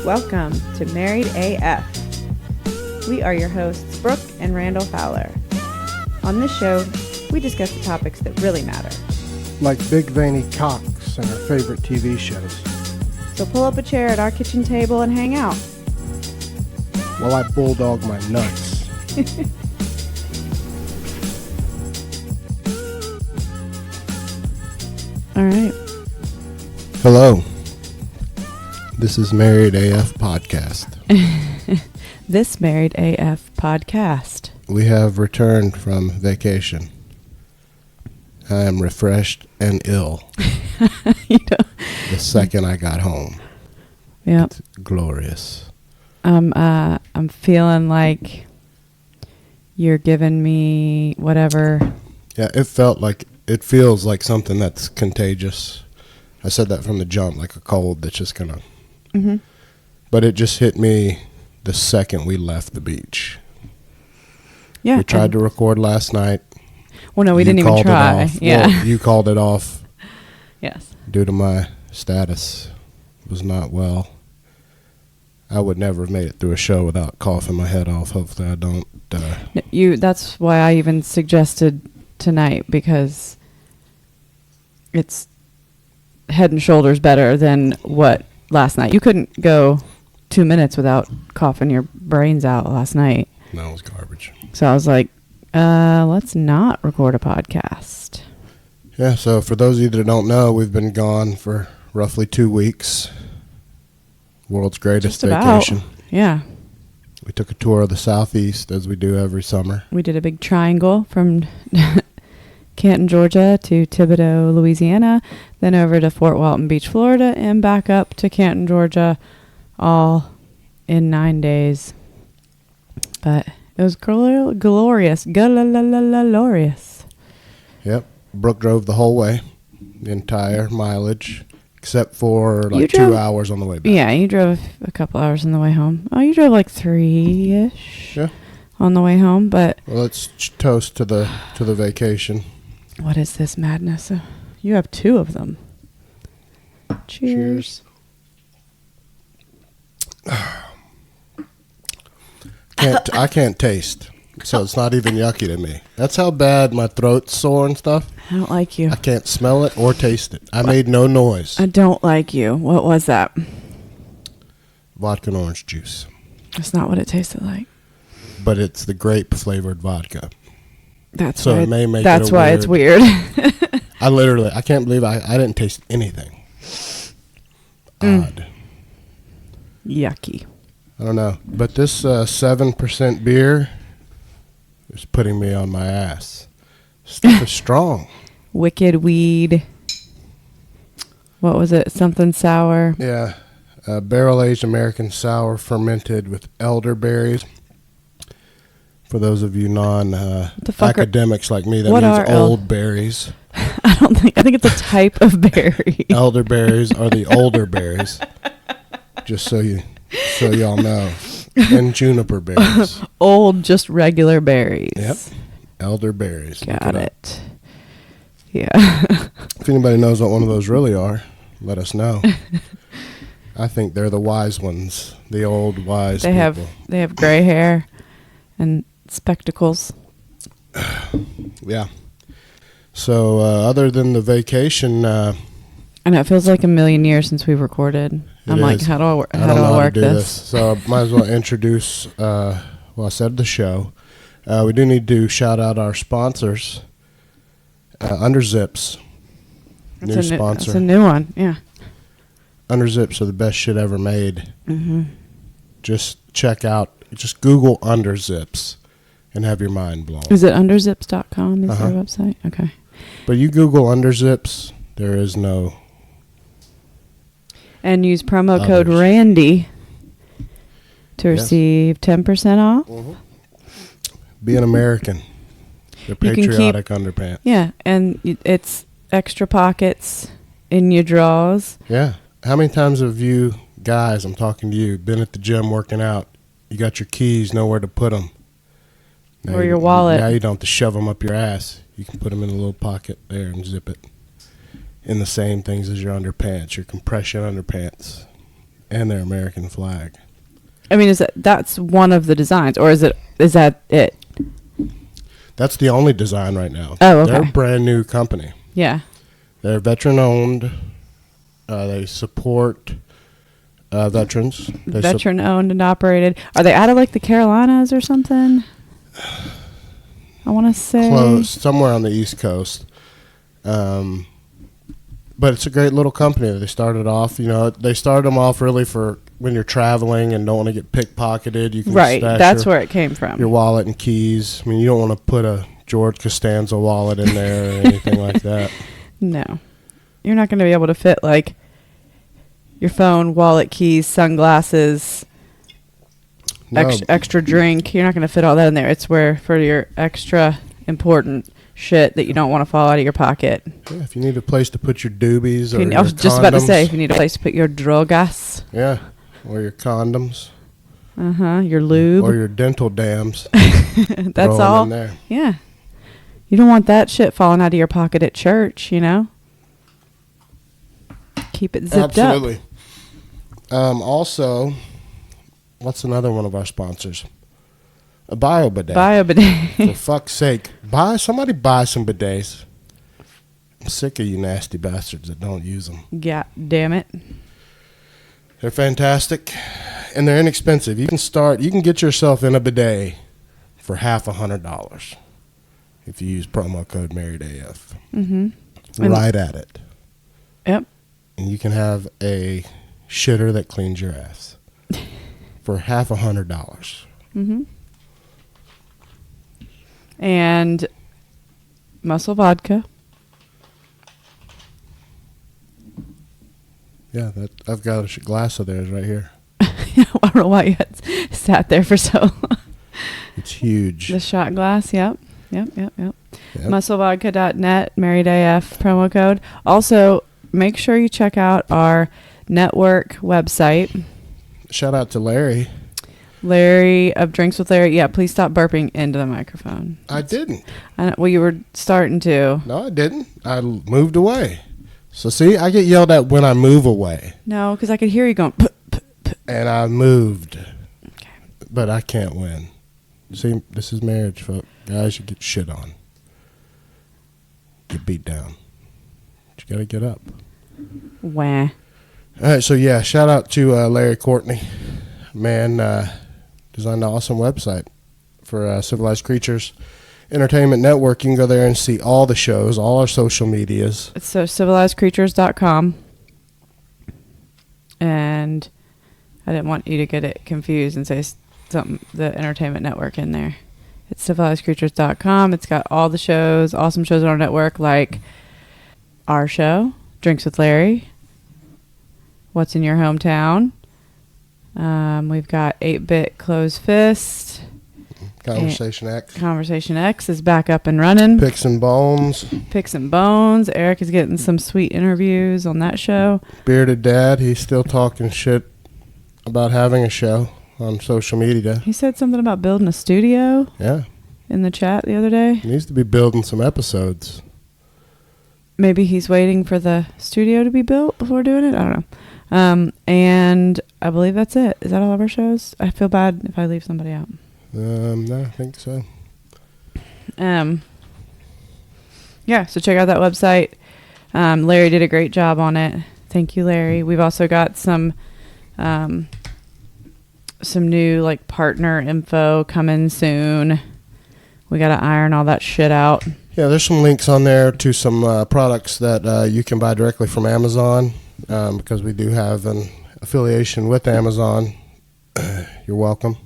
Welcome to Married AF. We are your hosts, Brooke and Randal Fackler. On this show, we discuss the topics that really matter. Like big veiny cocks and our favorite TV shows. So pull up a chair at our kitchen table and hang out. While I bulldog my nuts. All right. Hello. This is Married AF Podcast. This Married AF Podcast. We have returned from vacation. I am refreshed and ill. The second I got home. Yep. It's glorious. I'm feeling like you're giving me whatever. Yeah, it feels like something that's contagious. I said that from the jump, like a cold that's just gonna. Mm-hmm. But it just hit me the second we left the beach. Yeah. We tried to record last night. Well, no, we didn't even try. Yeah. Well, you called it off. Yes. Due to my status was not well. I would never have made it through a show without coughing my head off. Hopefully I don't. That's why I even suggested tonight, because it's head and shoulders better than what last night. You couldn't go 2 minutes without coughing your brains out last night. No, it was garbage. So I was like, let's not record a podcast. Yeah, so for those of you that don't know, we've been gone for roughly 2 weeks. World's greatest vacation. Yeah. We took a tour of the Southeast, as we do every summer. We did a big triangle from Canton, Georgia to Thibodaux, Louisiana, then over to Fort Walton Beach, Florida, and back up to Canton, Georgia, all in 9 days. But it was glorious. Glorious. Yep. Brooke drove the whole way, the entire mileage, except for 2 hours on the way back. Yeah, you drove a couple hours on the way home. Oh, you drove like 3-ish on the way home. But well, let's toast to the vacation. What is this madness? You have 2 of them. Cheers. I can't taste, so it's not even yucky to me. That's how bad my throat's sore and stuff. I don't like you. I can't smell it or taste it. I made no noise. I don't like you. What was that? Vodka and orange juice. That's not what it tasted like. But it's the grape flavored vodka. That's so why it may make that's it why weird. It's weird. I can't believe I didn't taste anything. Odd. Yucky. I don't know. But this 7% beer is putting me on my ass. Stuff is strong. Wicked weed. What was it? Something sour. Yeah. Barrel-aged American sour fermented with elderberries. For those of you non-academics like me, that means old berries. I think it's a type of berry. Elderberries are the older berries. Just so y'all know. And juniper berries. Old, just regular berries. Yep. Elderberries. Got it. Yeah. If anybody knows what one of those really are, let us know. I think they're the wise ones. The old wise people. They have gray hair and spectacles. Yeah. So other than the vacation, I know it feels like a million years since we recorded. I'm like, how do I work this? So I might as well introduce. I said the show. We do need to shout out our sponsors. Underzips, new sponsor. It's a new one. Yeah. Underzips are the best shit ever made. Mm-hmm. Just just Google Underzips and have your mind blown. Is it underzips.com? Is their website? Okay. But you Google Underzips, there is no. And use promo code Randy to receive 10% off. Mm-hmm. Be an American. They're patriotic underpants. Yeah, and it's extra pockets in your drawers. Yeah. How many times have you guys, I'm talking to you, been at the gym working out? You got your keys, nowhere to put them. Or your wallet. Now you don't have to shove them up your ass. You can put them in a little pocket there and zip it. In the same things as your underpants, your compression underpants. and their American flag. I mean, that's one of the designs, or is that it? That's the only design right now. Oh, okay. They're a brand new company. Yeah. They're veteran owned. They support veterans. Veteran owned and operated. Are they out of like the Carolinas or something? I want to say close, somewhere on the East Coast. But it's a great little company. They started off, they started them off really for when you're traveling and don't want to get pickpocketed. You can right. stash That's where it came from. your wallet and keys. I mean, you don't want to put a George Costanza wallet in there or anything like that. No. You're not going to be able to fit like your phone, wallet, keys, sunglasses, No. extra drink. You're not going to fit all that in there. It's where for your extra important shit that you don't want to fall out of your pocket. Yeah, if you need a place to put your doobies or your I was just about to condoms. say, if you need a place to put your drogas. Yeah, or your condoms. Your lube. Or your dental dams. That's Throw 'em all. in there. Yeah. You don't want that shit falling out of your pocket at church, Keep it zipped Absolutely. Also, what's another one of our sponsors? A bio bidet. Bio bidet. For fuck's sake, somebody buy some bidets. I'm sick of you nasty bastards that don't use them. God damn it. They're fantastic, and they're inexpensive. You can get yourself in a bidet for $50 if you use promo code MarriedAF. Mm-hmm. Right at it. Yep. And you can have a shitter that cleans your ass for $50. Mm-hmm. And Muscle Vodka. Yeah, I've got a glass of theirs right here. I don't know why you had sat there for so long. It's huge. The shot glass, yep. Yep. MuscleVodka.net, Married AF promo code. Also, make sure you check out our network website. Shout out to Larry. Larry of Drinks with Larry. Yeah, please stop burping into the microphone. I didn't. Well, you were starting to. No, I didn't. I moved away. So, see, I get yelled at when I move away. No, because I could hear you going, And I moved. Okay. But I can't win. See, this is marriage, folks. Guys, you get shit on. Get beat down. But you got to get up. Wah. All right, so, yeah, shout out to Larry Courtney. Man, designed an awesome website for Civilized Creatures Entertainment Network. You can go there and see all the shows, all our social medias. It's so civilizedcreatures.com. And I didn't want you to get it confused and say something, the Entertainment Network in there. It's civilizedcreatures.com. It's got all the shows, awesome shows on our network, like our show, Drinks with Larry, What's in Your Hometown. We've got 8-Bit Closed Fist. Conversation X. Conversation X is back up and running. Picks and Bones. Picks and Bones. Eric is getting some sweet interviews on that show. Bearded Dad, he's still talking shit about having a show on social media. He said something about building a studio. Yeah. In the chat the other day. He needs to be building some episodes. Maybe he's waiting for the studio to be built before doing it. I don't know. And I believe that's it. Is that all of our shows? I feel bad if I leave somebody out. No, I think so. Yeah, so check out that website. Larry did a great job on it. Thank you, Larry. We've also got some new like partner info coming soon. We got to iron all that shit out. Yeah, there's some links on there to some products that you can buy directly from Amazon because we do have an affiliation with Amazon. You're welcome.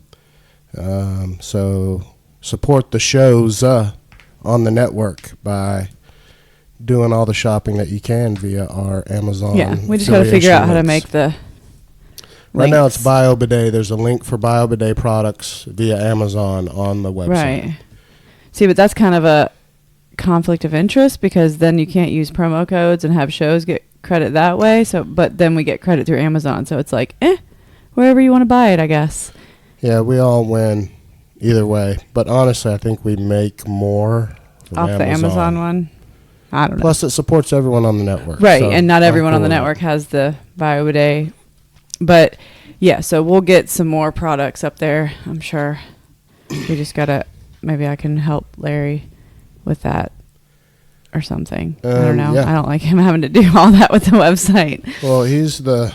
So support the shows on the network by doing all the shopping that you can via our Amazon. Yeah, we just got to figure out how to make the Right now it's Bio Bidet. There's a link for Bio Bidet products via Amazon on the website. Right. See, but that's kind of a conflict of interest because then you can't use promo codes and have shows get credit that way. So, but then we get credit through Amazon. So it's like, wherever you want to buy it, I guess. Yeah, we all win either way. But honestly, I think we make more off the Amazon one. I don't know. Plus, it supports everyone on the network. Right, so and not everyone on the network has the Bio Bidet But yeah, so we'll get some more products up there, I'm sure. We just gotta, maybe I can help Larry with that or something. I don't know. Yeah. I don't like him having to do all that with the website. Well, he's the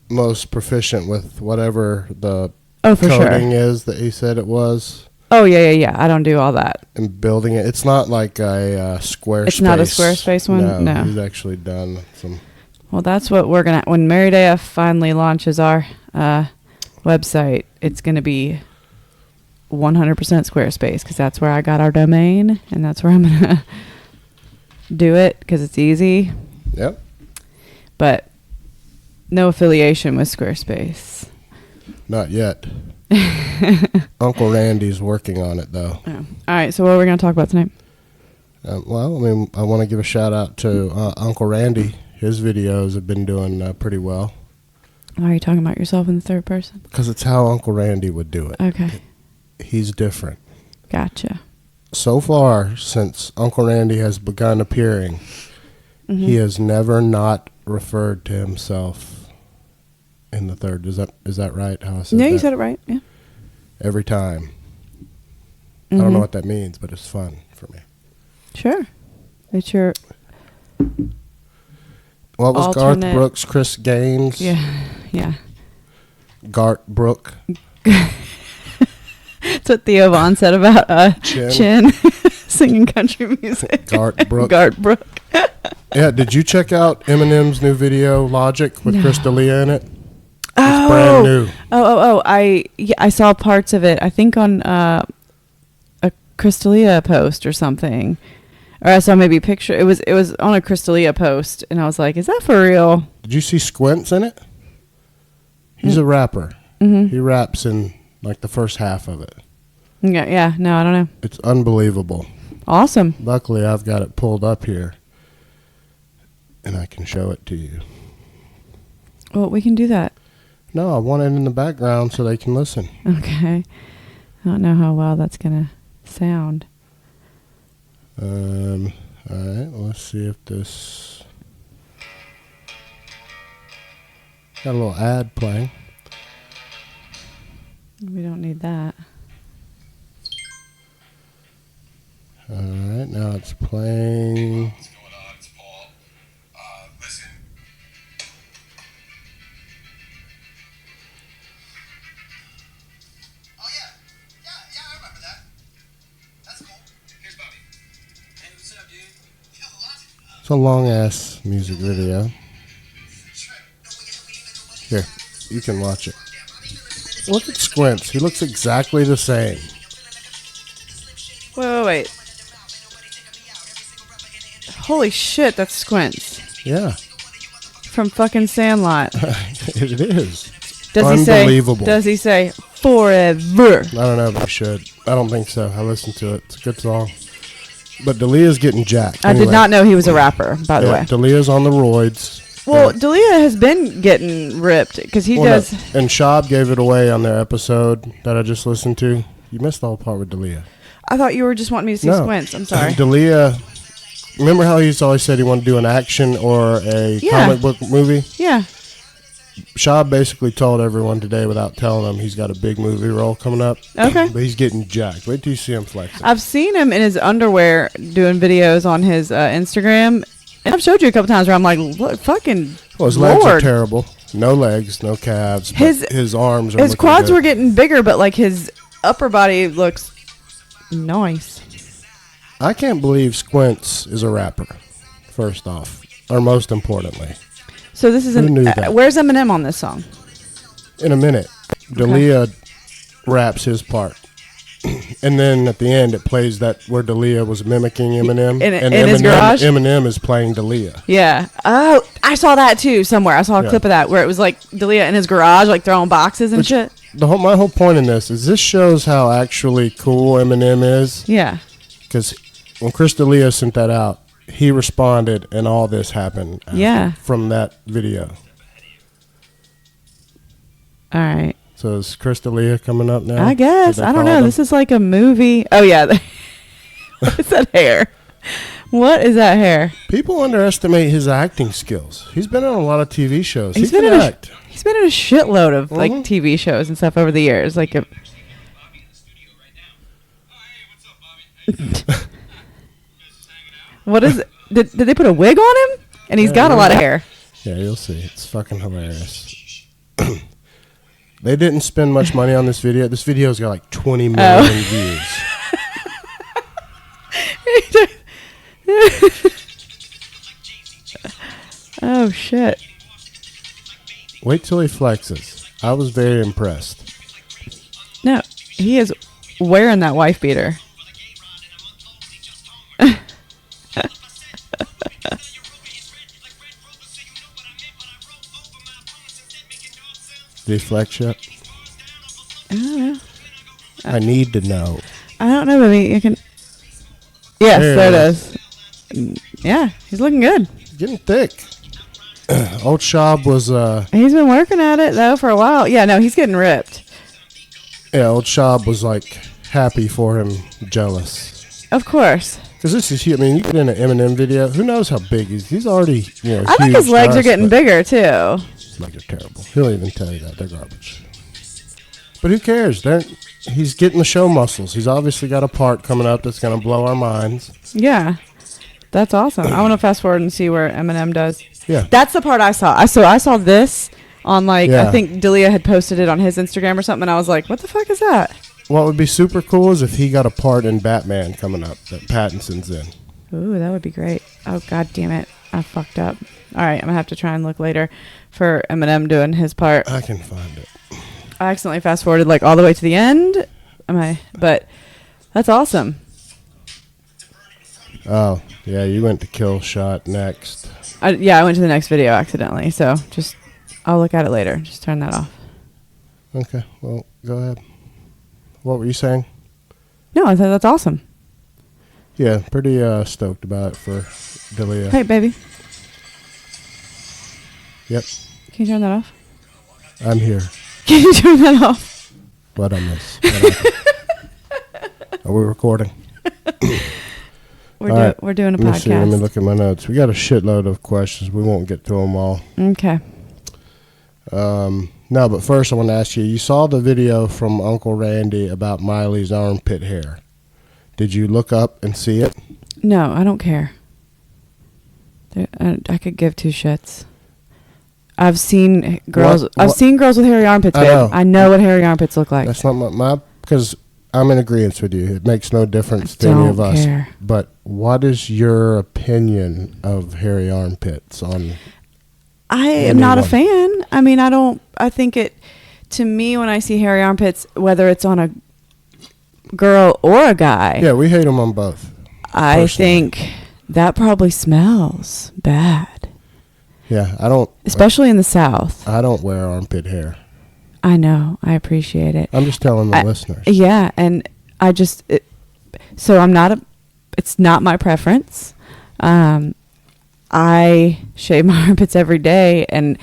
most proficient with whatever the Oh, for coding sure. is that he said it was. Oh, yeah. I don't do all that. And building it. It's not like a Squarespace. It's not a Squarespace one? No. He's actually done some. Well, that's what we're going to, when Mary AF finally launches our website, it's going to be 100% Squarespace, because that's where I got our domain, and that's where I'm going to do it, because it's easy. Yep. But no affiliation with Squarespace. Not yet. Uncle Randy's working on it, though. Oh. All right, so what are we going to talk about tonight? Well, I mean, I want to give a shout out to Uncle Randy. His videos have been doing pretty well. Why are you talking about yourself in the third person? Because it's how Uncle Randy would do it. Okay. He's different. Gotcha. So far, since Uncle Randy has begun appearing, he has never not referred to himself in the third. Is that right? How I said Yeah, that? you said it right. Yeah. Every time. I don't know what that means, but it's fun for me. Sure. It's your What was alternate- Garth Brooks, Chris Gaines? Yeah. Garth Brooke. That's what Theo Vaughn said about Chin singing country music. Garth Brooke. Garth Brooke. Yeah, did you check out Eminem's new video, Logic, with Chris D'Elia in it? Oh, It's brand new. I saw parts of it. I think on a Crystalia post or something, or I saw maybe a picture. It was on a Crystalia post, and I was like, "Is that for real?" Did you see Squints in it? He's a rapper. He raps in like the first half of it. Yeah. No, I don't know. It's unbelievable. Awesome. Luckily, I've got it pulled up here, and I can show it to you. Well, we can do that. No, I want it in the background so they can listen. Okay. I don't know how well that's gonna sound. All right, let's see if this got a little ad playing. We don't need that. All right, now it's playing. What's going on? It's Paul. Listen. Oh, yeah, I remember that. That's cool. Here's Bobby. Hey, what's up, dude? Yo, what? It's a long ass music video. Here, you can watch it. Look at Squints. He looks exactly the same. Wait. Holy shit, that's Squints Yeah, from fucking Sandlot. it is. Unbelievable. Does he say forever? I don't know if I should. I don't think so. I listened to it. It's a good song. But D'Elia's getting jacked. I did not know he was a rapper, by the way. D'Elia's on the roids. Well, D'Elia has been getting ripped because he does. No, and Shab gave it away on their episode that I just listened to. You missed the whole part with D'Elia. I thought you were just wanting me to see Squints. I'm sorry. D'Elia, remember how he's always said he wanted to do an action or a comic book movie? Yeah. Shab basically told everyone today without telling them he's got a big movie role coming up. Okay. But he's getting jacked. Wait till you see him flexing. I've seen him in his underwear doing videos on his Instagram. And I've showed you a couple times where I'm like, look, fucking Well, his Lord. legs are terrible. No legs, no calves. His arms are His looking quads good. were getting bigger, but like his upper body looks nice. I can't believe Squints is a rapper, first off, or most importantly. So this is Who knew that? where's Eminem on this song? In a minute, D'Elia raps his part. And then at the end, it plays that where D'Elia was mimicking Eminem. In and his garage? Eminem is playing D'Elia. Yeah. Oh, I saw that too somewhere. I saw a clip of that where it was like D'Elia in his garage, like throwing boxes and shit. My whole point in this is this shows how actually cool Eminem is. Yeah. Because when Chris D'Elia sent that out, he responded, and all this happened from that video. All right. So is Chris D'Elia coming up now? I guess. I don't know. This is like a movie. Oh, yeah. What is that hair? What is that hair? People underestimate his acting skills. He's been on a lot of TV shows. He's He been can in act. He's been in a shitload of like Mhm. TV shows and stuff over the years. Like, Bobby in the studio right now. Oh, hey, what's up, Bobby? Hey, you guys just hanging out? what is? Did they put a wig on him? And he's got a lot of hair. Yeah, you'll see. It's fucking hilarious. They didn't spend much money on this video. This video's got like 20 million views. Oh shit! Wait till he flexes. I was very impressed. No, he is wearing that wife beater. Did he flex yet? I don't know. I need to know. I don't know, baby. You can. Yes, There there it it is. Yeah, he's looking good. Getting thick. Old Shab was, He's been working at it though for a while. Yeah, no, he's getting ripped. Old Shab was like happy for him, jealous. Of course. Because this is huge. I mean, you get in an Eminem video. Who knows how big he's already, I think his huge legs to are us, getting but bigger too. his legs are terrible. He'll even tell you that. They're garbage. But who cares? He's getting the show muscles. He's obviously got a part coming up that's going to blow our minds. Yeah, that's awesome. I want to fast forward and see where Eminem does. Yeah. That's the part I saw. I saw this on I Yeah. think Delia had posted it on his Instagram or something, and I was like, what the fuck is that? What would be super cool is if he got a part in Batman coming up that Pattinson's in. Ooh, that would be great. Oh, god damn it. I fucked up. All right, I'm going to have to try and look later for Eminem doing his part. I can find it. I accidentally fast forwarded like all the way to the end. But that's awesome. Oh, yeah, you went to kill shot next. I went to the next video accidentally. So I'll look at it later. Just turn that off. Okay, well, go ahead. What were you saying? No, I thought that's awesome. Yeah, pretty stoked about it for Delia. Hey, baby. Yep, Can you turn that off? I'm here. Can you turn that off? What I miss? What happened? Are we recording? We're All right, we're doing a Let me see. Let me podcast. look at my notes. We got a shitload of questions. We won't get to them all. Okay. No, but first I want to ask you. You saw the video from Uncle Randy about Miley's armpit hair. Did you look up and see it? No, I don't care. I could give two shits. I've seen girls. I've seen girls with hairy armpits, I babe. know. I know what hairy armpits look like. That's not my because I'm in agreement with you. It makes no difference I to any don't of us. care. But what is your opinion of hairy armpits on? I am not a Anyone. fan. I mean, I think it, to me, when I see hairy armpits, whether it's on a girl or a guy, Yeah, we hate them on both. I personally. think that probably smells bad, Yeah, I don't. especially in the South. I don't wear armpit hair. I know. I appreciate it. I'm just telling the I- listeners. Yeah, and I just, so I'm not it's not my preference. I shave my armpits every day, and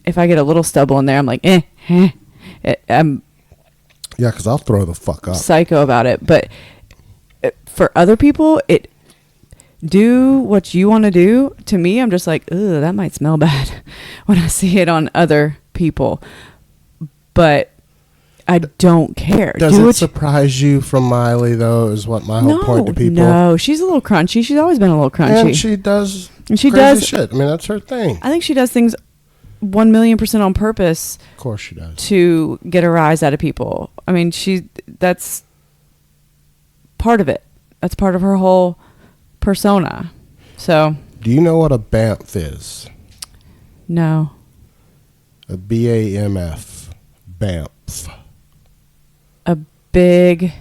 if I get a little stubble in there, I'm like, I'm Yeah, because I'll throw the fuck up. psycho about it. But for other people, do what you want to do. To me, I'm just like, ugh, that might smell bad when I see it on other people. But I don't care. Does Do it what surprise you from Miley, though, is what my whole point to people. No, she's a little crunchy. She's always been a little crunchy. And she does And she crazy does- shit. I mean, that's her thing. I think she does things 1,000,000% on purpose Of course she does. to get a rise out of people. I mean, that's part of it. That's part of her whole persona. So, Do you know what a BAMF is? no. A BAMF. BAMF. A big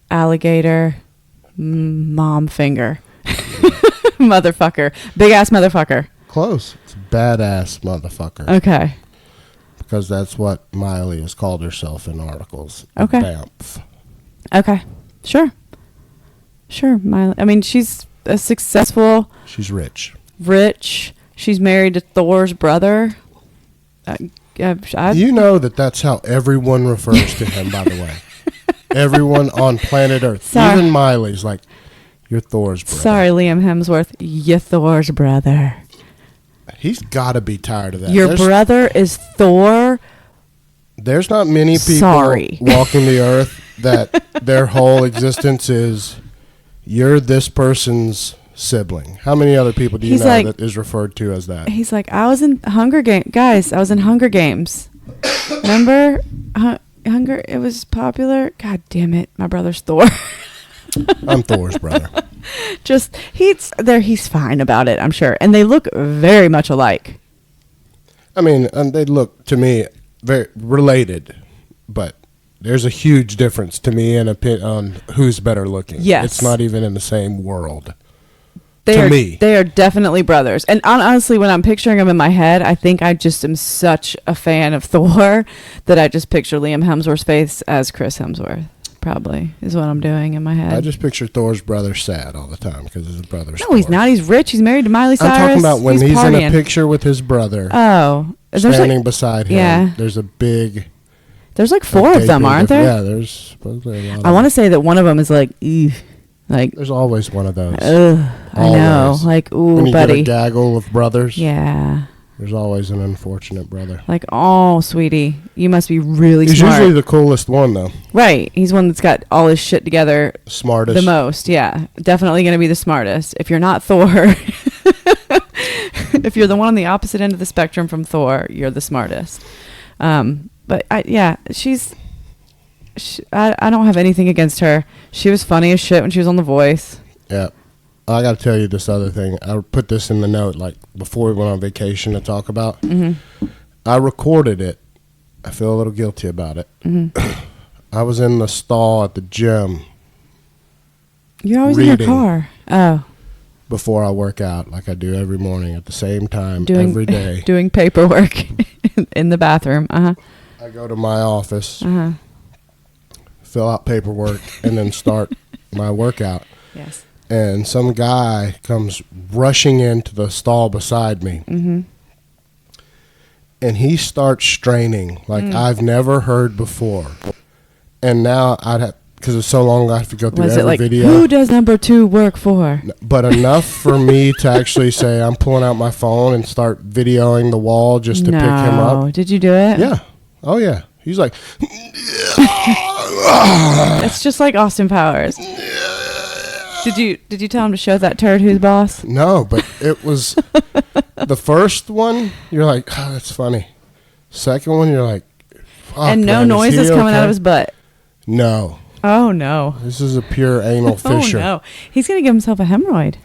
alligator mom finger. Motherfucker. Big ass motherfucker. Close. It's badass motherfucker. Okay. Because that's what Miley has called herself in articles. Okay. BAMF. Okay. Sure. Sure, Miley. I mean, she's a successful, She's rich. rich. She's married to Thor's brother. You know that's how everyone refers to him, by the way. Everyone on planet Earth. Sorry. Even Miley's like, You're Thor's brother. Sorry, Liam Hemsworth. You're Thor's brother. He's got to be tired of that. Your brother is Thor. There's not many people walking the earth that their whole existence is, you're this person's sibling. How many other people do you know that is referred to as that? He's like, I was in Hunger Games. Guys, I was in Hunger Games. Remember? Hunger, it was popular. God damn it. My brother's Thor. I'm Thor's brother. He's fine about it, I'm sure. And they look very much alike. I mean, they look to me very related, but there's a huge difference to me on who's better looking. Yes. It's not even in the same world. They are definitely brothers. And honestly, when I'm picturing them in my head, I think I just am such a fan of Thor that I just picture Liam Hemsworth's face as Chris Hemsworth. Probably is what I'm doing in my head. I just picture Thor's brother sad all the time because his brother's No, he's not. He's rich. He's married to Miley Cyrus. I'm talking about when he's in partying. a picture with his brother. Oh. Standing beside him. Yeah. There's a big... There's like 4 of them, aren't there? Yeah, there's supposedly a lot. I want to say that one of them is like, ew. Like, there's always one of those. I know. Like, ooh, when you buddy. get a gaggle of brothers. Yeah. There's always an unfortunate brother. Like, oh, sweetie, you must be really He's smart. He's usually the coolest one, though. Right. He's one that's got all his shit together. Smartest. The most, yeah. Definitely going to be the smartest. If you're not Thor, if you're the one on the opposite end of the spectrum from Thor, you're the smartest. But, I don't have anything against her. She was funny as shit when she was on The Voice. Yeah. I got to tell you this other thing. I put this in the note, like, before we went on vacation to talk about. Mm-hmm. I recorded it. I feel a little guilty about it. Mm-hmm. I was in the stall at the gym. You're always in your car. Oh. Before I work out, like I do every morning at the same time, every day. Doing paperwork in the bathroom. Uh-huh. I go to my office, fill out paperwork, and then start my workout. Yes. And some guy comes rushing into the stall beside me. Mm-hmm. And he starts straining like I've never heard before. And now because it's so long, I have to go through every video. Who does number 2 work for? But enough for me to actually say, I'm pulling out my phone and start videoing the wall just to pick him up. Did you do it? Yeah. Oh, yeah. He's like... It's just like Austin Powers. Did you tell him to show that turd who's boss? No, but it was the first one. You're like, oh, that's funny. Second one, you're like, fuck, and no noise is coming out of his butt. No. Oh no. This is a pure anal fissure. Oh no. He's gonna give himself a hemorrhoid.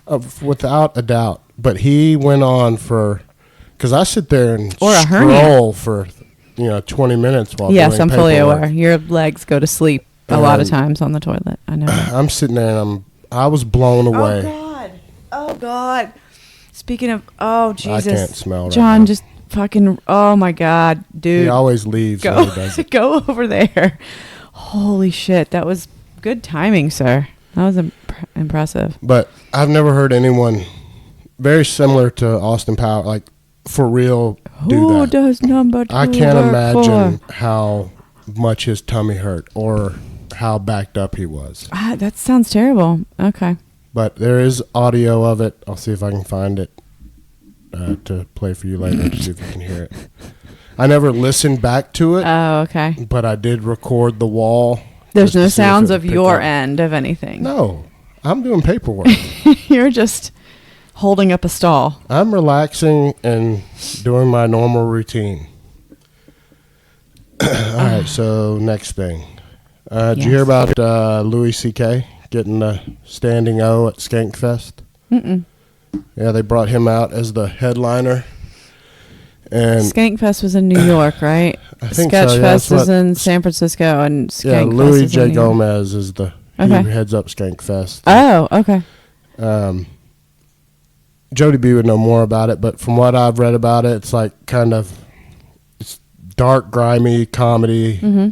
Without a doubt. But he went on because I sit there and scroll for 20 minutes while yes, doing I'm paperwork. fully aware. Your legs go to sleep a lot of times on the toilet. I know. I'm sitting there and I was blown away. Oh God. Speaking of, oh Jesus. I can't smell right John, now. just fucking, oh my God, dude. He always leaves when he does it. Go over there. Holy shit. That was good timing, sir. That was impressive. But I've never heard anyone very similar to Austin Powers, like for real, do that. Who does number 2 I can't work imagine for? how much his tummy hurt or how backed up he was. That sounds terrible. Okay. But there is audio of it. I'll see if I can find it to play for you later to see if you can hear it. I never listened back to it. Oh, okay. But I did record the wall. There's no sounds of your end of anything. No. I'm doing paperwork. You're just holding up a stall. I'm relaxing and doing my normal routine. All right, so next thing. Did you hear about Louis C.K. getting the standing O at Skankfest? Mm-mm. Yeah, they brought him out as the headliner. And Skankfest was in New York, right? I think Sketchfest is in San Francisco, and Skankfest Louis is J. in New York. Gomez is he heads up Skankfest. Oh, okay. Jody B would know more about it, but from what I've read about it, it's like it's dark, grimy comedy. Mm-hmm.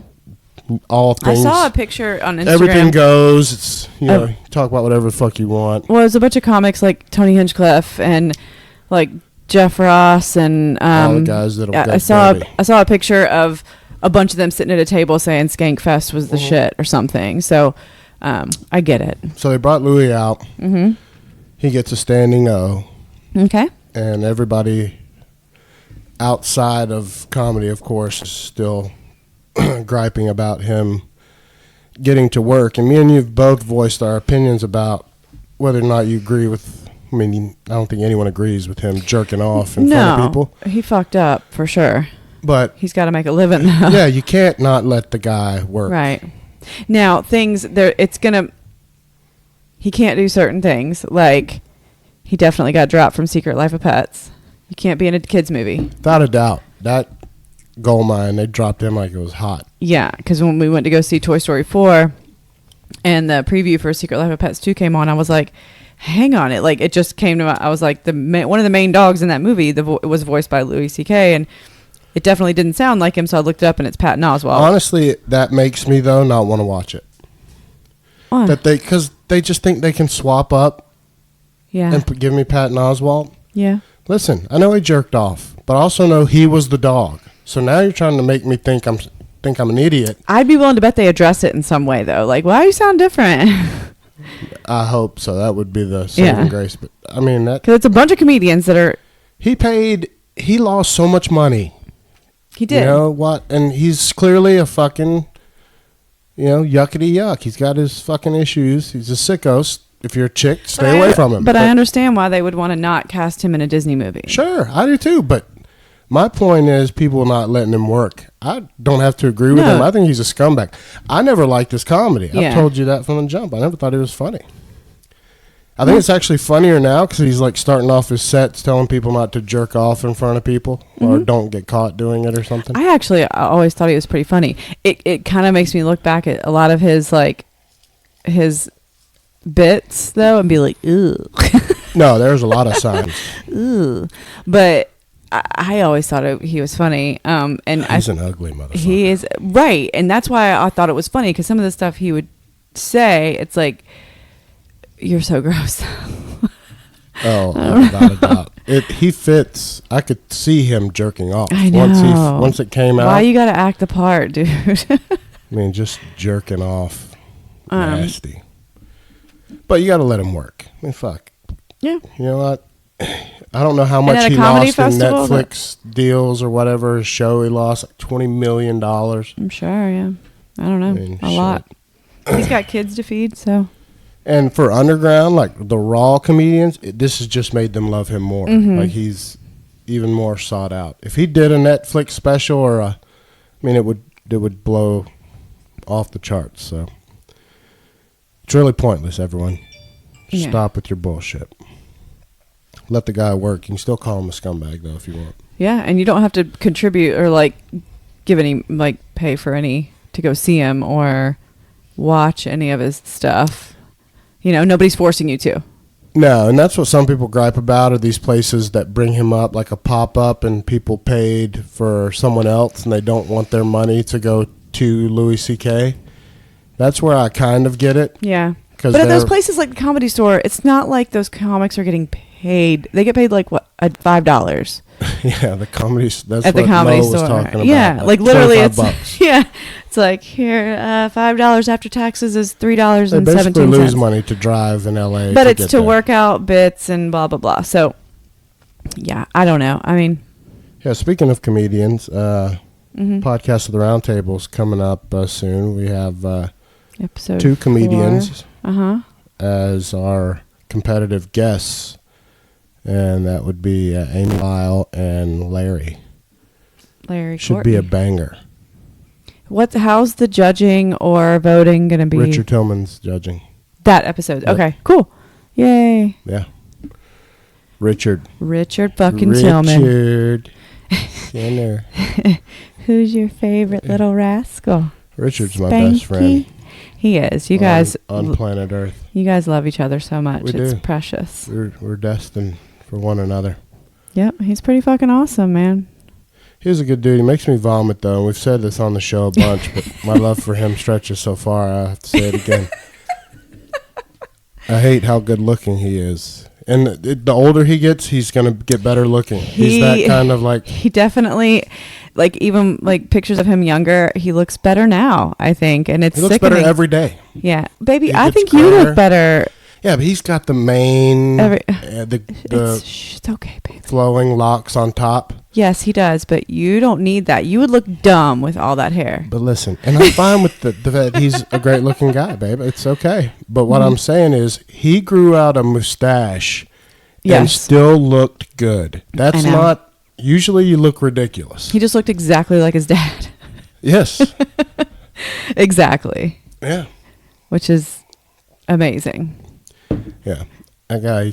All things. I saw a picture on Instagram. Everything goes. It's you talk about whatever the fuck you want. Well, there's a bunch of comics like Tony Hinchcliffe and like Jeff Ross and all the guys that I saw a picture of a bunch of them sitting at a table saying Skankfest was the shit or something. So I get it. So they brought Louis out. Mm-hmm. He gets a standing O. Okay. And everybody outside of comedy, of course, is still griping about him getting to work. And me and you have both voiced our opinions about whether or not you agree with, I mean, I don't think anyone agrees with him jerking off in front of people. He fucked up for sure. But he's got to make a living though. Yeah, you can't not let the guy work. Right. Now, he can't do certain things. Like, he definitely got dropped from Secret Life of Pets. You can't be in a kids movie. Without a doubt. That gold mine, they dropped him like it was hot. Yeah, because when we went to go see Toy Story 4 and the preview for Secret Life of Pets 2 came on, I was like, hang on. It just came to I was like, one of the main dogs in that movie it was voiced by Louis C.K., and it definitely didn't sound like him, so I looked it up, and it's Patton Oswalt. Honestly, that makes me, though, not want to watch it. Why? Because they just think they can swap up and give me Patton Oswalt. Yeah. Listen, I know he jerked off, but I also know he was the dog. So now you're trying to make me think I'm an idiot. I'd be willing to bet they address it in some way, though. Like, why you sound different? I hope so. That would be the saving grace. But I mean, because it's a bunch of comedians that are. He lost so much money. He did. You know what? And he's clearly a fucking, yuckity yuck. He's got his fucking issues. He's a sicko. If you're a chick, stay away from him. But I understand why they would want to not cast him in a Disney movie. Sure, I do too. But my point is people not letting him work. I don't have to agree with him. I think he's a scumbag. I never liked his comedy. I've told you that from the jump. I never thought he was funny. I think it's actually funnier now because he's like starting off his sets telling people not to jerk off in front of people or don't get caught doing it or something. I always thought he was pretty funny. It kind of makes me look back at a lot of his bits though and be like, ooh. No, there's a lot of signs. Ooh. But I always thought he was funny. And he's an ugly motherfucker. He is, right. And that's why I thought it was funny because some of the stuff he would say, it's like, you're so gross. Without a doubt. He fits. I could see him jerking off. I know. Once it came out. Why you got to act the part, dude? I mean, just jerking off. Nasty. But you got to let him work. I mean, fuck. Yeah. You know what? I don't know how much he lost in Netflix deals or whatever. His show he lost like $20 million. I'm sure, yeah. I don't know. A lot. He's got kids to feed, so. And for underground, like the raw comedians, this has just made them love him more. Mm-hmm. Like he's even more sought out. If he did a Netflix special it would blow off the charts. So it's really pointless, everyone. Stop with your bullshit. Let the guy work. You can still call him a scumbag though if you want. Yeah, and you don't have to contribute or give any pay for any to go see him or watch any of his stuff. Nobody's forcing you to. No, and that's what some people gripe about are these places that bring him up like a pop-up and people paid for someone else and they don't want their money to go to Louis C.K. That's where I kind of get it. Yeah. But at those places like the Comedy Store, it's not like those comics are getting paid. They get paid $5. Yeah, the comedy. That's at what the Comedy Mo Store. was talking about. Yeah, like literally, it's $25. Yeah, it's like here, $5 after taxes is $3.17. They basically lose money to drive in LA, but it's to work out bits and blah blah blah. So, yeah, I don't know. I mean, yeah. Speaking of comedians, Podcast of the Roundtable is coming up soon. We have episode 2 comedians 4. as our competitive guests. And that would be Amy Lyle and Larry. Should Courtney. be a banger. How's the judging or voting going to be? Richard Tillman's judging. That episode. Yep. Okay, cool. Yay. Yeah. Richard fucking Tillman. Richard. In there. Who's your favorite little rascal? Richard's my best friend. He is. You guys on planet Earth. You guys love each other so much. It's do. Precious. We're destined for one another. Yep, he's pretty fucking awesome, man. He's a good dude. He makes me vomit though. We've said this on the show a bunch, but my love for him stretches so far. I have to say it again. I hate how good looking he is. And the older he gets, he's going to get better looking. He's that kind of like... He definitely... like even like pictures of him younger, he looks better now, I think, and it's He looks sickening. better every day. Yeah, baby, He I gets think you clearer. look better. Yeah, but he's got the mane, It's the okay, baby. flowing locks on top. Yes, he does, but you don't need that. You would look dumb with all that hair. But listen, and I'm fine with the fact he's a great looking guy, babe. It's okay. But what I'm saying is he grew out a mustache and Yes. still looked good. That's I know. not, usually you look ridiculous. He just looked exactly like his dad. Yes. Exactly. Yeah. Which is amazing. Yeah. That guy,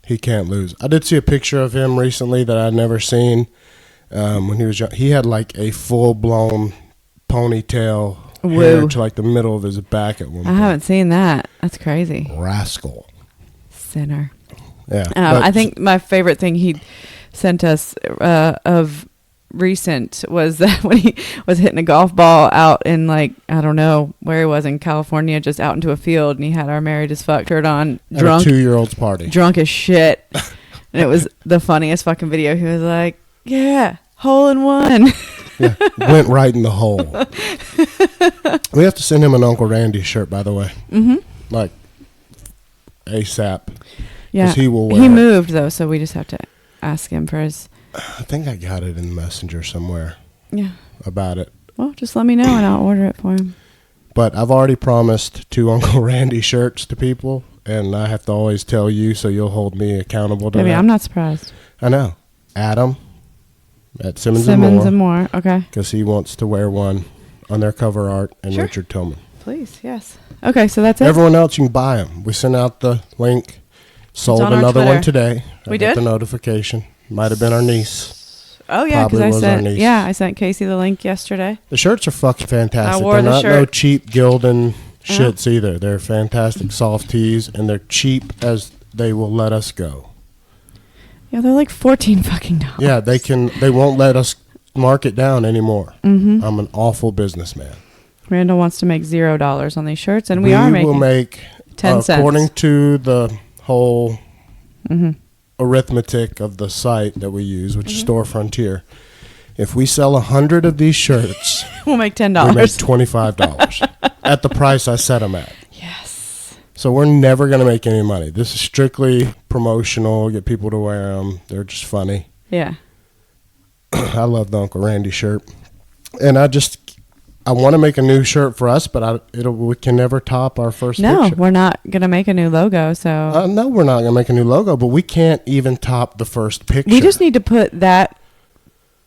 he can't lose. I did see a picture of him recently that I'd never seen when he was young. He had like a full-blown ponytail hair Woo. to like the middle of his back at one I point. haven't seen that. That's crazy. Rascal. Sinner. Yeah. I think my favorite thing he sent us of recent was that when he was hitting a golf ball out in like, I don't know where he was in California, just out into a field, and he had our Married as Fuck shirt on, at drunk, a 2-year-old's party. drunk as shit. And it was the funniest fucking video. He was like, yeah, hole in one. Yeah, went right in the hole. We have to send him an Uncle Randy shirt, by the way. Mm-hmm. Like ASAP. Yeah. He will wear He it. moved though, so we just have to ask him for his. I think I got it in the messenger somewhere Yeah. about it. Well, just let me know and I'll order it for him. But I've already promised 2 Uncle Randy shirts to people, and I have to always tell you, so you'll hold me accountable to Baby, that. I'm not surprised. I know. Adam at Simmons Simmons and More, Okay. because he wants to wear one on their cover art, and Sure. Richard Tillman. Please, yes. Okay, so that's it. Everyone else, you can buy them. We sent out the link. Sold on our another one Twitter. today. We I got did? the notification. Might have been our niece. Oh yeah, because Probably I was our sent niece. I sent Casey the link yesterday. The shirts are fucking fantastic. I wore They're the not no shirt. cheap Gildan shits either. They're fantastic soft tees, and they're cheap as they will let us go. Yeah, they're like $14 fucking dollars. Yeah, they won't let us mark it down anymore. Mm-hmm. I'm an awful businessman. Randall wants to make $0 on these shirts, and we are making will make 10 cents. according to the whole Mm-hmm. arithmetic of the site that we use, which is Store Frontier. If we sell 100 of these shirts, We'll make $10. we make $25 at the price I set them at. Yes. So we're never going to make any money. This is strictly promotional, get people to wear them. They're just funny. Yeah. I love the Uncle Randy shirt. And I want to make a new shirt for us, but we can never top our first No, picture. we're not gonna make a new logo. So No, we're not going to make a new logo, but we can't even top the first picture. we just need to put that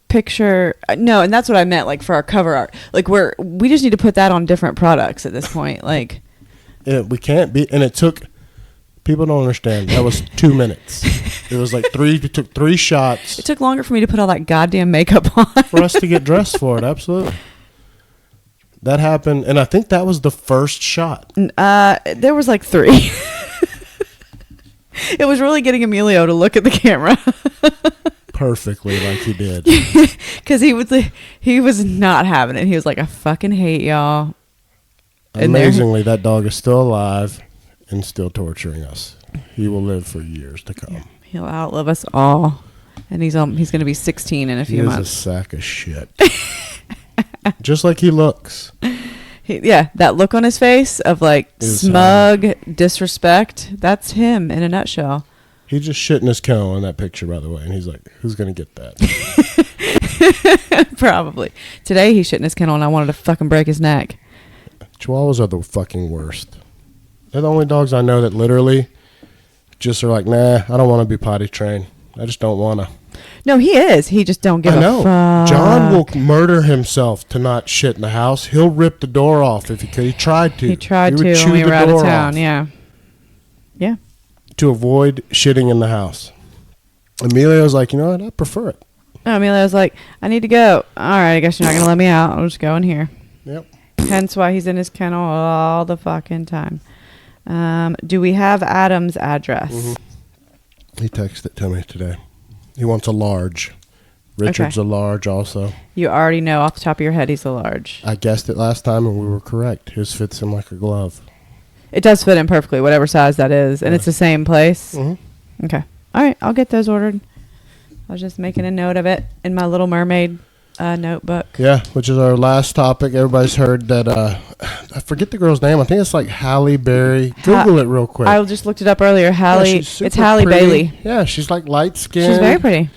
picture. No, and that's what I meant. Like for our cover art, like we just need to put that on different products at this point. Like We can't be, and it took, people don't understand, that was 2 minutes. It was like it took 3 shots it took longer for me to put all that goddamn makeup on. for us to get dressed for it, absolutely. That happened, and I think that was the first shot. There was like 3. It was really getting Emilio to look at the camera Perfectly like he did. because he was not having it. He was like, I fucking hate y'all. And there- Amazingly, that dog is still alive and still torturing us. He will live for years to come. He'll outlive us all, and he's going to be 16 in a He few is months. a sack of shit. Just like he looks. That look on his face of like Is, smug disrespect. That's him in a nutshell. He just shit in his kennel in that picture, by the way, and he's like, who's going to get that? Probably. Today he shit in his kennel, and I wanted to fucking break his neck. Chihuahuas are the fucking worst. They're the only dogs I know that literally just are like, nah, I don't want to be potty trained. I just don't want to. No, he is. He just don't give I know. a fuck. John will murder himself to not shit in the house. He'll rip the door off if he could. He tried to. He tried would to chew when we the were out of door town. off Yeah. Yeah. to avoid shitting in the house. Emilio's like, you know what? I prefer it. Oh, Emilio's like, I need to go. All right, I guess you're not going to let me out. I'll just go in here. Yep. Hence why he's in his kennel all the fucking time. Do we have Adam's address? Mm-hmm. He texted it to me today. He wants a large. Richard's a large also. You already know off the top of your head he's a large. I guessed it last time and we were correct. His fits him like a glove. It does fit him perfectly, whatever size that is. And it's the same place? Mm-hmm. Okay. All right, I'll get those ordered. I was just making a note of it in my Little Mermaid Notebook. Yeah, which is our last topic. Everybody's heard that. I forget the girl's name. I think it's like Halle Berry. Google it real quick. I just looked it up earlier. It's Halle Bailey. Yeah, she's like light skinned. She's very pretty.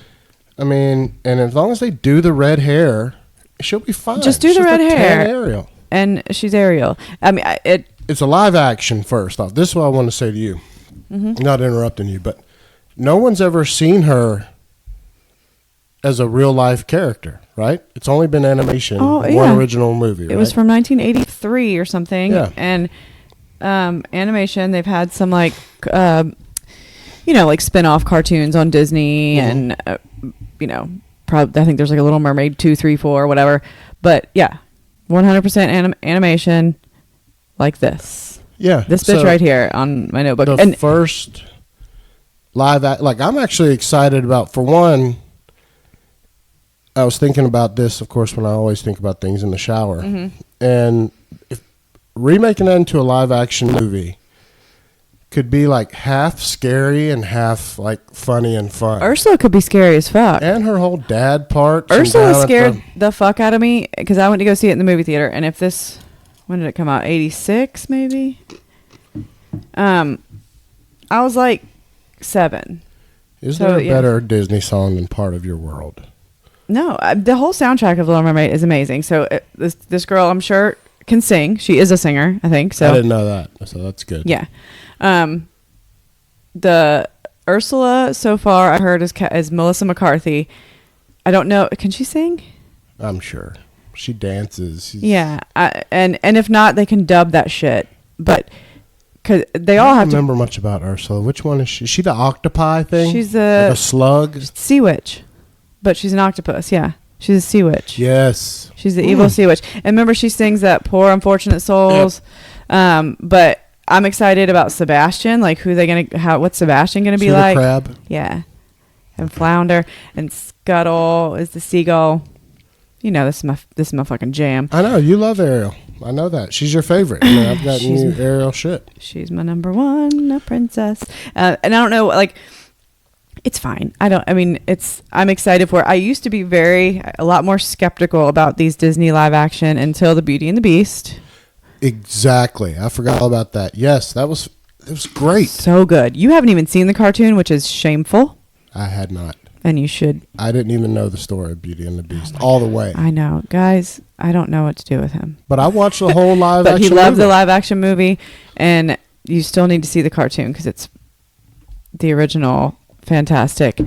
I mean, and as long as they do the red hair, she'll be fine. Just do She's the red a hair. tan Ariel. And she's Ariel. I mean, It's a live action. First off, this is what I want to say to you. Not interrupting you, but no one's ever seen her as a real life character, right? It's only been animation. One original movie. It was from 1983 or something. Yeah. And animation. They've had some like spin-off cartoons on Disney, and probably I think there's like a Little Mermaid 2, 3, 4, whatever. But yeah, 100% animation like this. Yeah, this bitch right here on my notebook. The first live I'm actually excited about. For one, I was thinking about this, of course, when I always think about things in the shower, and if remaking that into a live action movie could be like half scary and half like funny and fun. Ursula could be scary as fuck. And her whole dad part. Ursula scared the fuck out of me because I went to go see it in the movie theater. And if this, when did it come out? 86 maybe? I was like 7. Is there a better Disney song than Part of Your World? No, the whole soundtrack of Little Mermaid is amazing. So this girl, I'm sure, can sing. She is a singer, I think. So I didn't know that. So that's good. Yeah. The Ursula so far I heard is Melissa McCarthy. I don't know. Can she sing? I'm sure. She dances. Yeah. And if not, they can dub that shit. But because they all have to. I don't remember much about Ursula. Which one is she? Is she the octopi thing? She's like a slug? Sea witch. But she's an octopus, yeah. She's a sea witch. Yes. She's the evil sea witch. And remember, she sings that Poor Unfortunate Souls. Yep. But I'm excited about Sebastian. Like, what's Sebastian going to be like? Crab. Yeah. And Flounder. And Scuttle is the seagull. You know, this is my fucking jam. I know. You love Ariel. I know that. She's your favorite. I mean, I've got new Ariel shit. She's my number one, a princess. And I don't know, like, it's fine. I'm excited for it. I used to be a lot more skeptical about these Disney live action until The Beauty and the Beast. Exactly. I forgot all about that. Yes, it was great. So good. You haven't even seen the cartoon, which is shameful. I had not. And you should. I didn't even know the story of Beauty and the Beast all the way. I know. Guys, I don't know what to do with him. But I watched the whole live action movie. But he loved the live action movie, and you still need to see the cartoon because it's the original. Fantastic.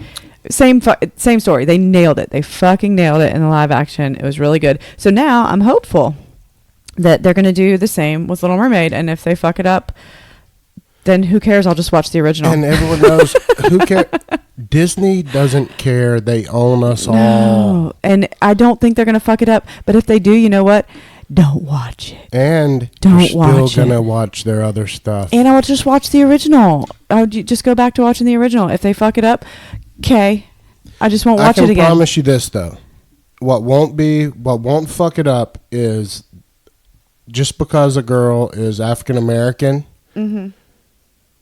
Same story. They nailed it. They fucking nailed it in the live action. It was really good. So now I'm hopeful that they're going to do the same with Little Mermaid. And if they fuck it up, then who cares? I'll just watch the original. And everyone knows who cares. Disney doesn't care. They own us all. And I don't think they're going to fuck it up. But if they do, you know what? Don't watch it. And don't you're still going to watch their other stuff. And I will just watch the original. I would just go back to watching the original. If they fuck it up, okay. I just won't watch it again. I can promise you this, though. What won't fuck it up is just because a girl is African American,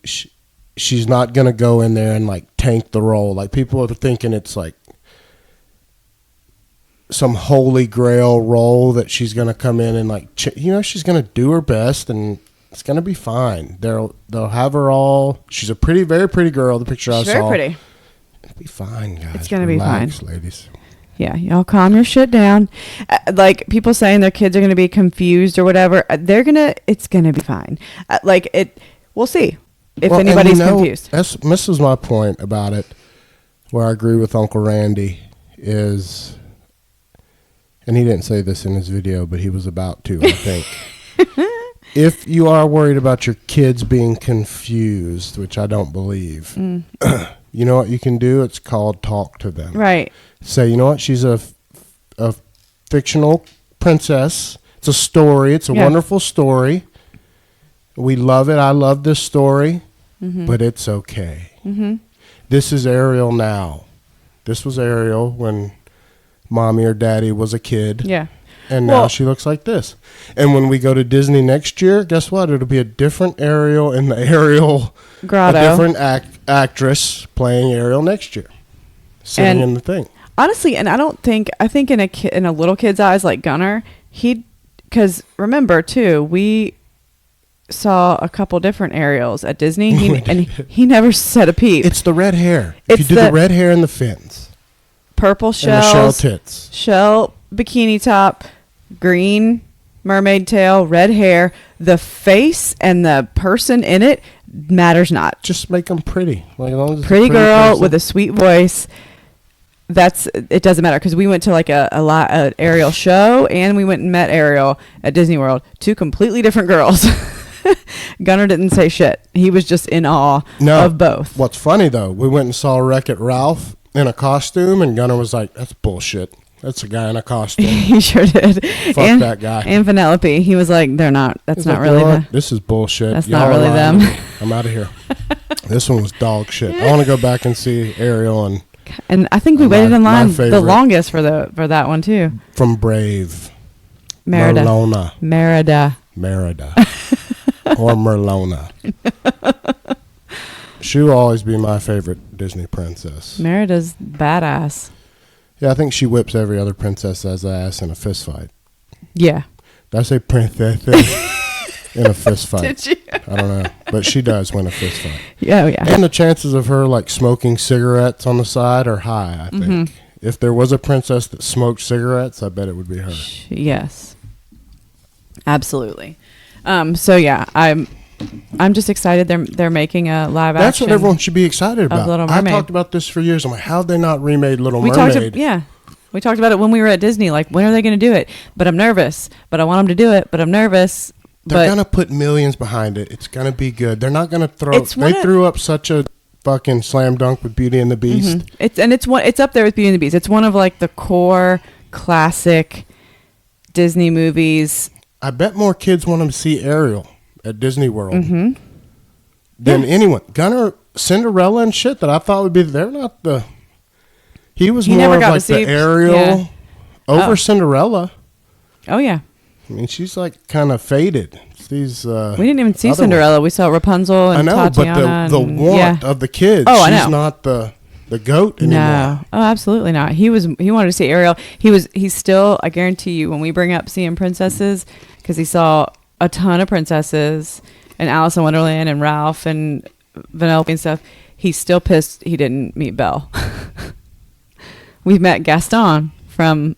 she's not going to go in there and like tank the role. Like people are thinking it's like some holy grail role that she's going to come in and like she's going to do her best and it's going to be fine. They'll have her all. She's a very pretty girl. The picture she's I saw. Very pretty. It'll be fine, guys. It's going to be fine, ladies. Yeah, y'all calm your shit down. Like people saying their kids are going to be confused or whatever. It's going to be fine. We'll see if anybody's confused. This is my point about it, where I agree with Uncle Randy is. And he didn't say this in his video, but he was about to, I think. If you are worried about your kids being confused, which I don't believe, you know what you can do? It's called talk to them. Right. Say, you know what? She's a fictional princess. It's a story. It's a wonderful story. We love it. I love this story, but it's okay. This is Ariel now. This was Ariel when mommy or daddy was a kid. Yeah. And now she looks like this. And when we go to Disney next year, guess what? It'll be a different Ariel in the Ariel grotto. A different actress playing Ariel next year. Sitting in the thing. honestly, and I think in a little kid's eyes like Gunnar, because remember too, we saw a couple different Ariels at Disney, and he never said a peep. It's the red hair. If you do the red hair and the fins, purple shells, and the shell tits, shell bikini top, green mermaid tail, red hair. The face and the person in it matters not. Just make them pretty. Like, as long as it's pretty a girl person. with a sweet voice. It doesn't matter, because we went to like a Ariel show, and we went and met Ariel at Disney World. Two completely different girls. Gunnar didn't say shit. He was just in awe of both. What's funny though, we went and saw Wreck-It Ralph in a costume, and Gunnar was like, "That's bullshit. That's a guy in a costume." He sure did. Fuck that guy. And Penelope, he was like, "They're not. That's not really them. This is bullshit. That's Y'all not really them." I'm out of here. This one was dog shit. I want to go back and see Ariel and I think we waited in line the favorite. Longest for that one too. From Brave. Merida. Or Merlona. She will always be my favorite Disney princess. Merida's badass. Yeah, I think she whips every other princess's ass in a fist fight. Yeah. Did I say princess in a fist fight? Did you? I don't know. But she does win a fist fight. Yeah, yeah. And the chances of her like smoking cigarettes on the side are high, I think. Mm-hmm. If there was a princess that smoked cigarettes, I bet it would be her. Yes. Absolutely. So yeah, I'm just excited they're making a live action. That's what everyone should be excited about. Little Mermaid. I talked about this for years. I'm like, how'd they not remade Little Mermaid? We talked about it when we were at Disney. Like, when are they going to do it? But I'm nervous. But I want them to do it. But I'm nervous. They're going to put millions behind it. It's going to be good. They're not going to throw... They threw up such a fucking slam dunk with Beauty and the Beast. Mm-hmm. It's up there with Beauty and the Beast. It's one of like the core classic Disney movies. I bet more kids want to see Ariel at Disney World than anyone. Gunnar, Cinderella and shit that I thought would be... They're not the... He was more of like the Ariel over Cinderella. Oh, yeah. I mean, she's like kind of faded. These we didn't even see Cinderella. We saw Rapunzel and Tatiana. But the want of the kids. Oh, I know. She's not the goat anymore. No, oh, absolutely not. He wanted to see Ariel. He's still. I guarantee you, when we bring up seeing princesses, because he saw a ton of princesses and Alice in Wonderland and Ralph and Vanellope and stuff. He's still pissed he didn't meet Belle. We met Gaston from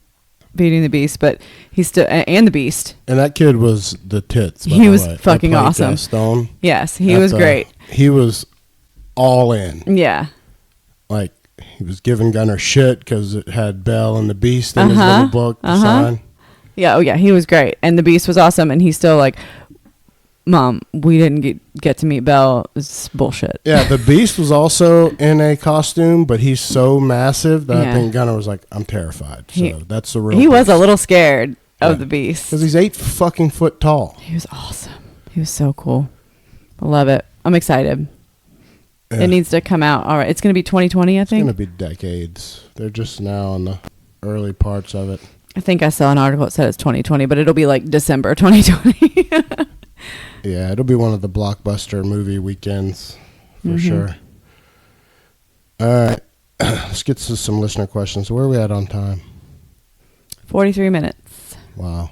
Beauty and the Beast, but he's still and the Beast. And that kid was the tits. He was fucking awesome. Gaston. Yes, he was great. He was all in. Yeah. Like, he was giving Gunnar shit because it had Belle and the Beast in his little book to sign. Yeah, oh yeah, he was great. And the Beast was awesome, and he's still like, Mom, we didn't get to meet Belle. It's bullshit. Yeah, the Beast was also in a costume, but he's so massive that I think Gunnar was like, I'm terrified. So that's the real He Beast. Was a little scared of the Beast. Because he's 8 fucking foot tall. He was awesome. He was so cool. I love it. I'm excited. Yeah. It needs to come out. All right. It's going to be 2020, I think. It's going to be decades. They're just now in the early parts of it. I think I saw an article that said it's 2020, but it'll be like December 2020. Yeah, it'll be one of the blockbuster movie weekends for sure. All right. Let's get to some listener questions. Where are we at on time? 43 minutes. Wow.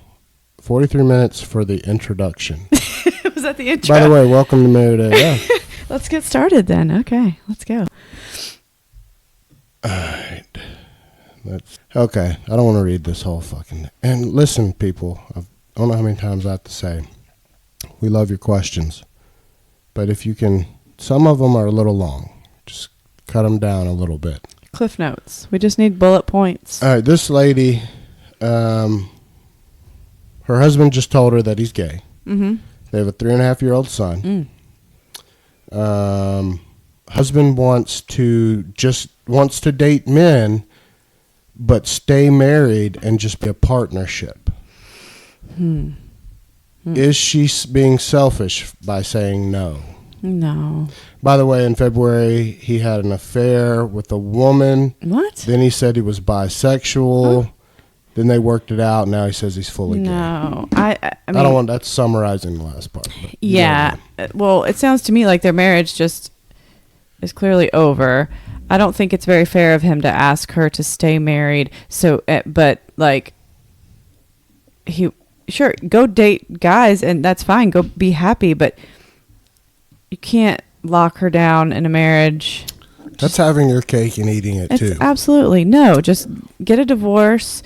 43 minutes for the introduction. Was that the intro? By the way, welcome to Merida. Yeah. Let's get started then. Okay, let's go. All right. Okay, I don't want to read this whole fucking... And listen, people, I don't know how many times I have to say, we love your questions. But if you can... Some of them are a little long. Just cut them down a little bit. Cliff notes. We just need bullet points. All right, this lady, her husband just told her that he's gay. Mm-hmm. They have a 3.5-year-old son. Husband wants to date men, but stay married and just be a partnership. Is she being selfish by saying no? No. By the way, in February, he had an affair with a woman. What? Then he said he was bisexual. Huh? Then they worked it out. Now he says he's fully gay. No. I mean, I don't want... That's summarizing the last part. Yeah. Well, it sounds to me like their marriage just is clearly over. I don't think it's very fair of him to ask her to stay married. So, but like, sure, go date guys and that's fine. Go be happy, but you can't lock her down in a marriage. That's having your cake and eating it too. Absolutely. No, just get a divorce.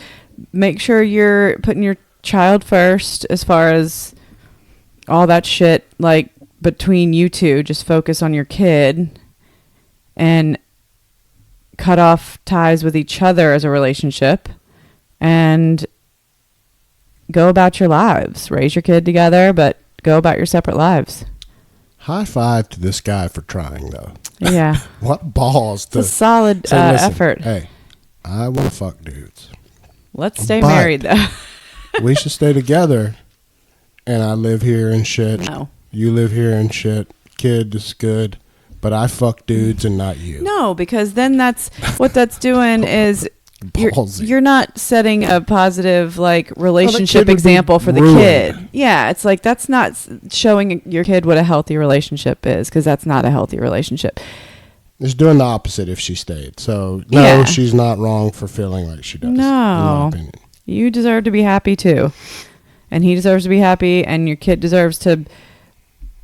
Make sure you're putting your child first as far as all that shit, like between you two. Just focus on your kid and cut off ties with each other as a relationship and go about your lives. Raise your kid together, but go about your separate lives. High five to this guy for trying, though. Yeah. What balls to... It's a solid say, listen, effort. Hey, I want to fuck dudes. Let's stay married, though. We should stay together, and I live here and shit. No. You live here and shit. Kid is good. But I fuck dudes and not you. No, because then that's what that's doing is you're not setting a positive like relationship example for the kid. Yeah, it's like that's not showing your kid what a healthy relationship is, because that's not a healthy relationship. It's doing the opposite if she stayed. So no, she's not wrong for feeling like she does. No, in my opinion. You deserve to be happy too, and he deserves to be happy, and your kid deserves to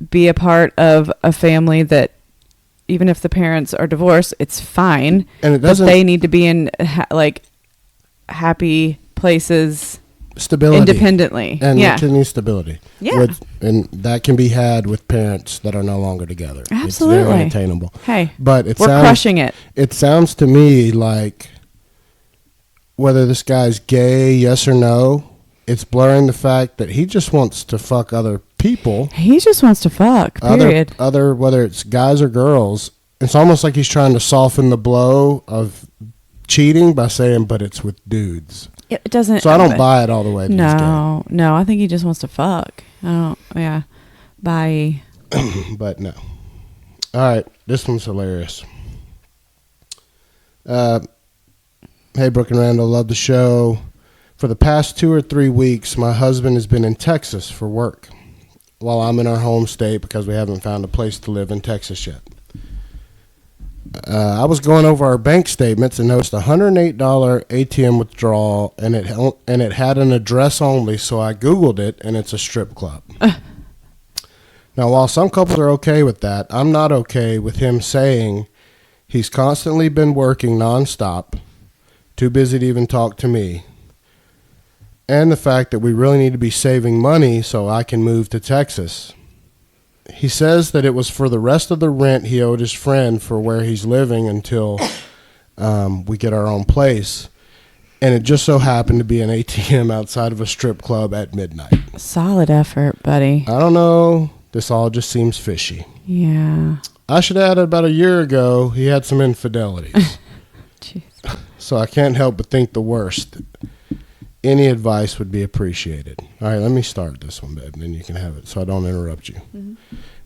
be a part of a family that. Even if the parents are divorced, it's fine. And it doesn't. But they need to be in like happy places, stability, independently, and the kid needs stability. Yeah, and that can be had with parents that are no longer together. Absolutely, it's very attainable. Hey, but we're crushing it. It sounds to me like whether this guy's gay, yes or no, it's blurring the fact that he just wants to fuck other people. He just wants to fuck, period. Other whether it's guys or girls, it's almost like he's trying to soften the blow of cheating by saying, but it's with dudes. It doesn't. So I don't buy it all the way. No, I think he just wants to fuck. I don't. Yeah, bye. But no. All right, this one's hilarious. Hey, Brooke and Randall, love the show. For the past 2 or 3 weeks, my husband has been in Texas for work, while I'm in our home state because we haven't found a place to live in Texas yet. I was going over our bank statements and noticed a $108 ATM withdrawal, and it had an address only, so I Googled it, and it's a strip club. Now, while some couples are okay with that, I'm not okay with him saying he's constantly been working nonstop, too busy to even talk to me, and the fact that we really need to be saving money so I can move to Texas. He says that it was for the rest of the rent he owed his friend for where he's living until we get our own place. And it just so happened to be an ATM outside of a strip club at midnight. Solid effort, buddy. I don't know. This all just seems fishy. Yeah. I should add about a year ago, he had some infidelities. Jeez. So I can't help but think the worst. Any advice would be appreciated. All right, let me start this one, babe, and then you can have it so I don't interrupt you. Mm-hmm.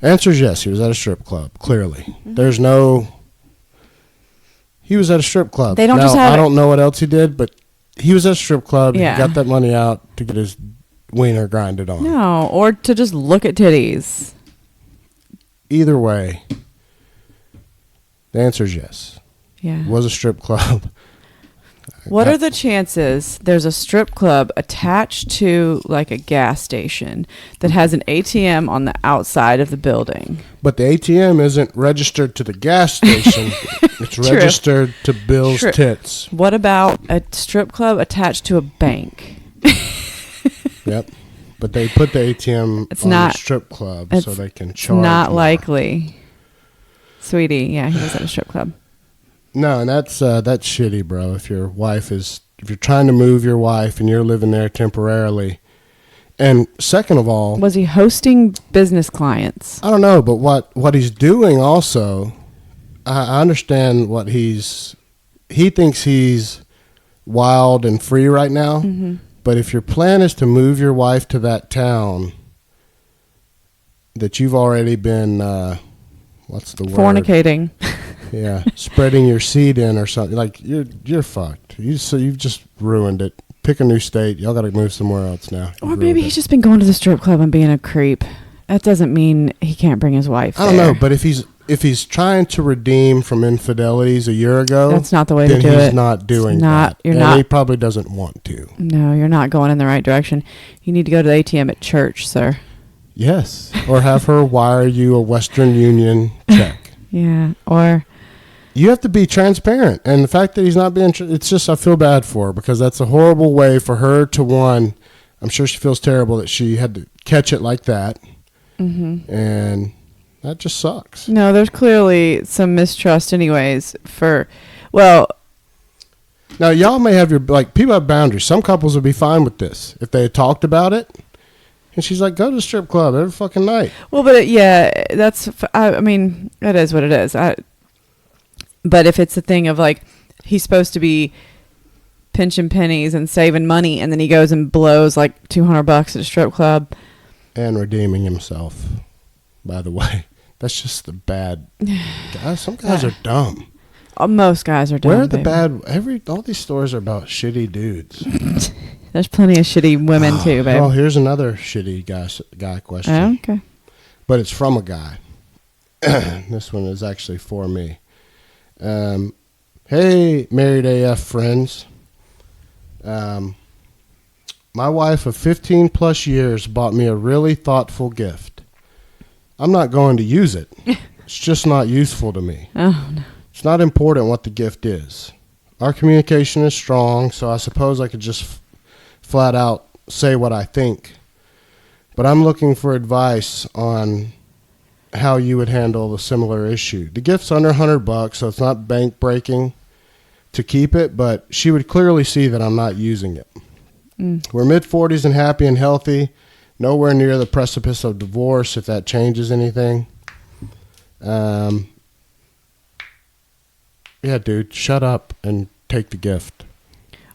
Answer is yes, he was at a strip club, clearly. Mm-hmm. He was at a strip club. They don't just have I don't know what else he did, but he was at a strip club. Yeah. He got that money out to get his wiener grinded on. No, or to just look at titties. Either way, the answer is yes. Yeah. It was a strip club. What are the chances there's a strip club attached to like a gas station that has an ATM on the outside of the building? But the ATM isn't registered to the gas station. It's registered to Bill's tits. What about a strip club attached to a bank? Yep. But they put the ATM on the strip club so they can charge. It's not more. likely. Sweetie, yeah, he was at a strip club. No, and that's shitty, bro. If you're trying to move your wife and you're living there temporarily, and second of all, was he hosting business clients? I don't know, but what he's doing also, I understand what he thinks he's wild and free right now. Mm-hmm. But if your plan is to move your wife to that town that you've already been, what's the word? Fornicating. Yeah, spreading your seed in or something. Like, you're fucked. You've just ruined it. Pick a new state. Y'all got to move somewhere else now. Or maybe he's just been going to the strip club and being a creep. That doesn't mean he can't bring his wife I don't know, but if he's if he's trying to redeem from infidelities a year ago, that's not the way to then do it. he's not doing that. You're and not. He probably doesn't want to. No, you're not going in the right direction. You need to go to the ATM at church, sir. Yes. Or have her wire you a Western Union check. Yeah. Or you have to be transparent. And the fact that he's not being, it's just, I feel bad for her because that's a horrible way for her to, one, I'm sure she feels terrible that she had to catch it like that. Mm-hmm. And that just sucks. No, there's clearly some mistrust anyways now y'all may have your, like, people have boundaries. Some couples would be fine with this if they had talked about it. And she's like, go to the strip club every fucking night. Well, but I mean, it is what it is. But if it's a thing of like, he's supposed to be pinching pennies and saving money, and then he goes and blows like $200 at a strip club. And redeeming himself, by the way. That's just the bad guys. Some guys are dumb. Most guys are dumb. Where are the bad? All these stories are about shitty dudes. There's plenty of shitty women too, babe. Oh, here's another shitty guy question. Oh, okay. But it's from a guy. This one is actually for me. Hey, married AF friends. My wife of 15 plus years bought me a really thoughtful gift. I'm not going to use it. It's just not useful to me. Oh, no. It's not important what the gift is. Our communication is strong, so I suppose I could just flat out say what I think. But I'm looking for advice on how you would handle a similar issue. The gift's under $100, so it's not bank breaking to keep it, but she would clearly see that I'm not using it. We're mid-40s and happy and healthy, nowhere near the precipice of divorce, if that changes anything. Yeah, dude, shut up and take the gift.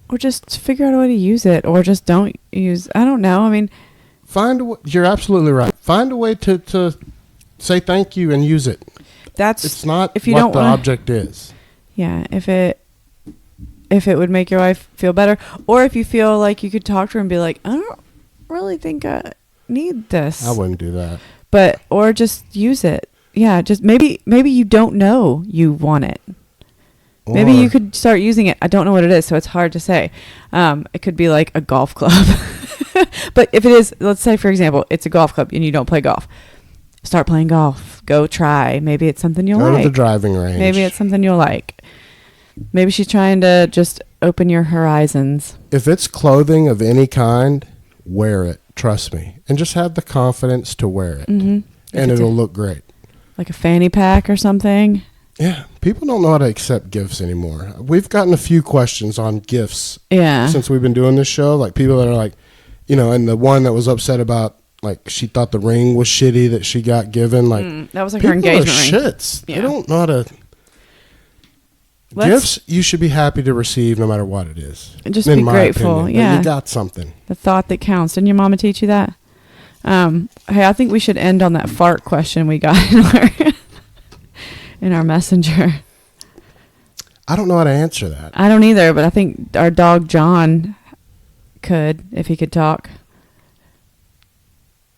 Or just figure out a way to use it, or just don't use. I don't know. I mean, you're absolutely right. Find a way to say thank you and use it. It's not if you what the object is. Yeah, if it would make your wife feel better, or if you feel like you could talk to her and be like, I don't really think I need this. I wouldn't do that. Or just use it. Yeah, just maybe you don't know you want it. Maybe you could start using it. I don't know what it is, so it's hard to say. It could be like a golf club. But if it is, let's say, for example, it's a golf club and you don't play golf. Start playing golf. Go try. Maybe it's something you'll like. Go to the driving range. Maybe it's something you'll like. Maybe she's trying to just open your horizons. If it's clothing of any kind, wear it. Trust me. And just have the confidence to wear it. Mm-hmm. And it'll look great. Like a fanny pack or something. Yeah, people don't know how to accept gifts anymore. We've gotten a few questions on gifts since we've been doing this show. Like people that are like, and the one that was upset about, like, she thought the ring was shitty that she got given. Like that was like her engagement ring. Shits. Yeah. They don't know how to. Gifts you should be happy to receive no matter what it is. And just be grateful. Opinion. Yeah, you got something. The thought that counts. Didn't your mama teach you that? Hey, I think we should end on that fart question we got in our messenger. I don't know how to answer that. I don't either, but I think our dog John could, if he could talk.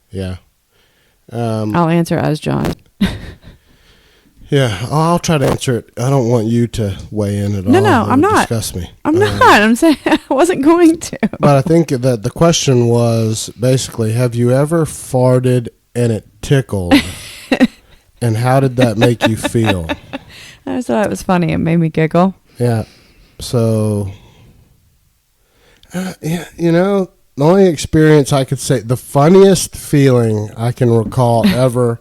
Yeah. I'll answer as John. Yeah, I'll try to answer it. I don't want you to weigh in at all. No, I'm not. Disgust me. I'm not. I'm saying I wasn't going to. But I think that the question was basically, have you ever farted and it tickled? And how did that make you feel? I just thought it was funny. It made me giggle. Yeah. So, the only experience I could say, the funniest feeling I can recall ever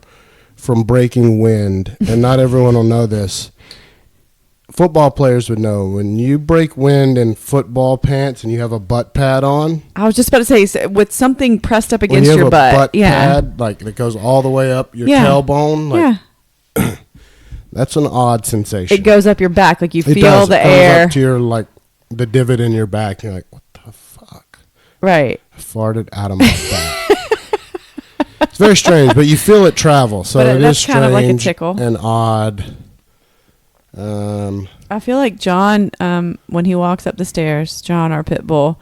from breaking wind, and not everyone will know this. Football players would know when you break wind in football pants and you have a butt pad on. I was just about to say, with something pressed up against your butt. Butt pad, like that goes all the way up your tailbone. Like, that's an odd sensation. It goes up your back, like you feel the air. It goes up to your, the divot in your back. You're like, what the fuck? Right. I farted out of my back. It's very strange, but you feel it travel, so it is strange kind of like a tickle. And odd. I feel like John, when he walks up the stairs, John, our pit bull,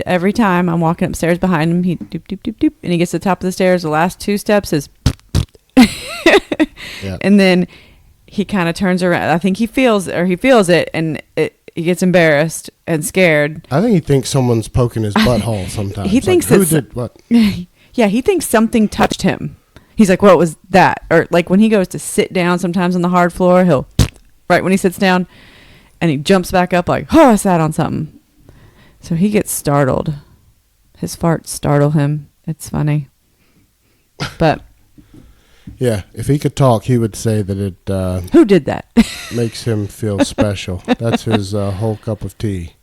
every time I'm walking upstairs behind him, he doop, doop, doop, doop, and he gets to the top of the stairs. The last two steps is, Yeah. And then he kind of turns around. I think he feels it, and he gets embarrassed and scared. I think he thinks someone's poking his butthole sometimes. He thinks who it's- did what? Yeah, he thinks something touched him. He's like, what was that? Or like when he goes to sit down sometimes on the hard floor, he'll, right when he sits down, and he jumps back up like, oh, I sat on something. So he gets startled. His farts startle him. It's funny. But Yeah, if he could talk, he would say that it who did that? makes him feel special. That's his whole cup of tea.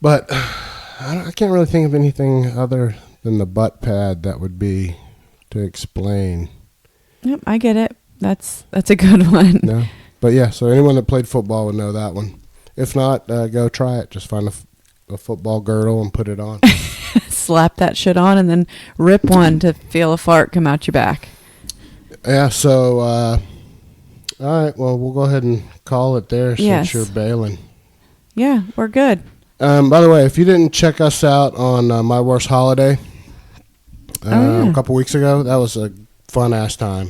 But I can't really think of anything other than the butt pad that would be to explain. Yep, I get it. That's a good one. No, but yeah. So anyone that played football would know that one. If not, go try it. Just find a football girdle and put it on. Slap that shit on and then rip one to feel a fart come out your back. Yeah. So all right. Well, we'll go ahead and call it there since Yes. you're bailing. Yeah, we're good. By the way, if you didn't check us out on My Worst Holiday a couple weeks ago, that was a fun ass time.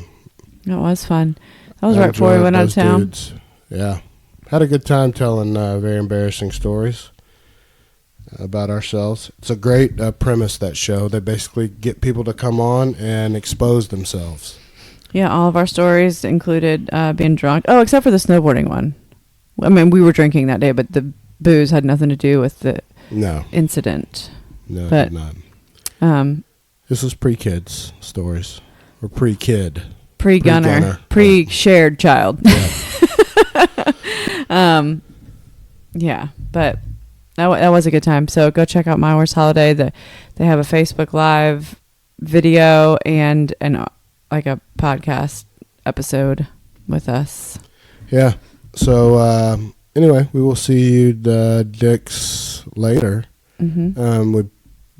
It was fun. That was I right before we enjoyed went out of those town. dudes. Yeah. Had a good time telling very embarrassing stories about ourselves. It's a great premise, that show. They basically get people to come on and expose themselves. Yeah, all of our stories included being drunk. Oh, except for the snowboarding one. I mean, we were drinking that day, but the booze had nothing to do with the No. incident. No, it But- did not. Um, This was pre-kids stories. Or pre-kid. pre-gunner, Pre-gunner. pre-shared child. Yeah. Yeah, but that was a good time. So go check out My Worst Holiday. They have a Facebook Live video and like a podcast episode with us. Yeah. So anyway, we will see you the dicks later. Mm-hmm. We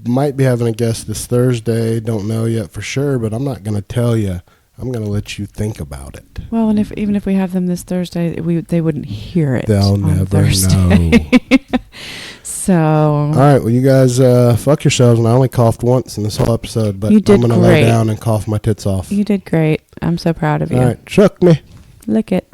might be having a guest this Thursday. Don't know yet for sure, but I'm not going to tell you. I'm going to let you think about it. Well, and even if we have them this Thursday, they wouldn't hear it. They'll on never Thursday. know. So All right. Well, you guys fuck yourselves. And I only coughed once in this whole episode, but You did I'm going to lay great. down and cough my tits off. you did great. I'm so proud of you. All right. Shook me. Lick it.